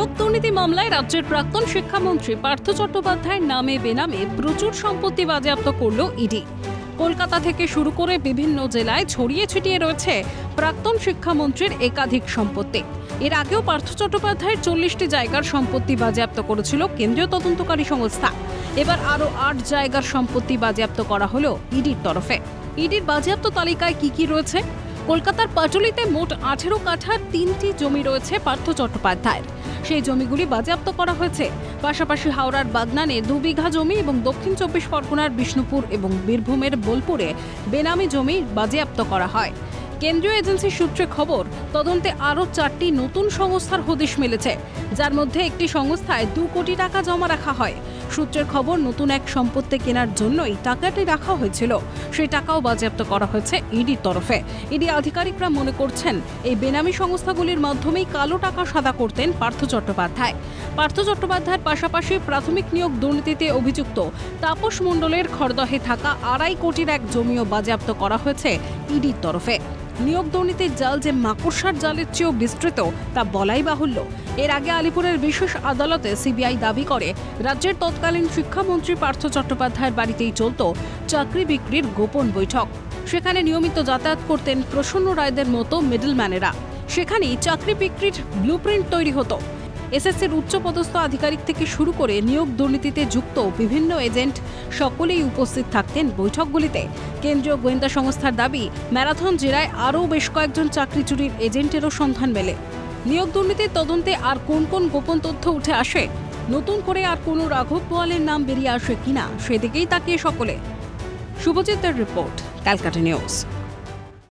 নিয়োগ দুর্নীতি মামলায় রাজ্যের প্রাক্তন শিক্ষামন্ত্রী পার্থ চট্টোপাধ্যায়ের নামে বেনামে প্রচুর সম্পত্তি বাজেয়াপ্ত করল ইডি। কলকাতা থেকে শুরু করে বিভিন্ন জেলায় ছড়িয়ে ছিটিয়ে রয়েছে প্রাক্তন শিক্ষামন্ত্রীর একাধিক সম্পত্তি। এর আগেও পার্থ চট্টোপাধ্যায়ের 40টি জায়গার সম্পত্তি বাজেয়াপ্ত করেছিল কেন্দ্রীয় তদন্তকারী সংস্থা। এবার আরও 8 জায়গার সম্পত্তি বাজেয়াপ্ত করা হলো ইডির তরফে। ইডির বাজেয়াপ্ত তালিকায় কি রয়েছে? কলকাতার পাটুলিতে মোট 18 কাঠার 3টি জমি রয়েছে পার্থ চট্টোপাধ্যায়ের। সেই জমিগুলি বাজেয়াপ্ত করা হয়েছে। পাশাপাশি হাওড়ার বাগনানে 2 বিঘা জমি এবং দক্ষিণ 24 পরগনার বিষ্ণুপুর এবং বীরভূমের বোলপুরে বেনামি জমি বাজেয়াপ্ত করা হয়। কেন্দ্রীয় এজেন্সির সূত্রে খবর, তদন্তে আরও 4টি নতুন সংস্থার হদিশ মিলেছে, যার মধ্যে একটি সংস্থায় 2 কোটি টাকা জমা রাখা হয়। সূত্রের খবর, নতুন এক সম্পত্তি কেনার জন্যই টাকাটি রাখা হয়েছিল। সেই টাকাও বাজেয়াপ্ত করা হয়েছে ইডির তরফে। ইডি আধিকারিকরা মনে করছেন, এই বেনামি সংস্থাগুলির মাধ্যমেই কালো টাকা সাদা করতেন পার্থ চট্টোপাধ্যায়। পার্থ চট্টোপাধ্যায়ের পাশাপাশি প্রাথমিক নিয়োগ দুর্নীতিতে অভিযুক্ত তাপস মণ্ডলের খড়দহে থাকা 2.5 কোটির এক জমিও বাজেয়াপ্ত করা হয়েছে ইডির তরফে। নিয়োগ দুর্নীতির জাল যে মাকড়সার জালের চেয়েও বিস্তৃত তা বলাই বাহুল্য। এর আগে আলিপুরের বিশেষ আদালতে সিবিআই দাবি করে, রাজ্যের তৎকালীন শিক্ষামন্ত্রী পার্থ চট্টোপাধ্যায়ের বাড়িতেই চলত চাকরি বিক্রির গোপন বৈঠক। সেখানে নিয়মিত যাতায়াত করতেন প্রসন্ন রায়দের মতো মিডলম্যানেরা। সেখানেই চাকরি বিক্রির ব্লুপ্রিন্ট তৈরি হতো। এসএসসির উচ্চপদস্থ আধিকারিক থেকে শুরু করে নিয়োগ দুর্নীতিতে যুক্ত বিভিন্ন এজেন্ট সকলেই উপস্থিত থাকতেন বৈঠকগুলিতে। কেন্দ্রীয় গোয়েন্দা সংস্থার দাবি, ম্যারাথন জেরায় আরও বেশ কয়েকজন চাকরি চুরির এজেন্টেরও সন্ধান মেলে। নিয়োগ দুর্নীতির তদন্তে আর কোন কোন গোপন তথ্য উঠে আসে, নতুন করে আর কোনো রাঘব বোয়ালের নাম বেরিয়ে আসে কিনা, সেদিকেই তাকিয়ে সকলে। শুভজিতের রিপোর্ট, ক্যালকাটা নিউজ।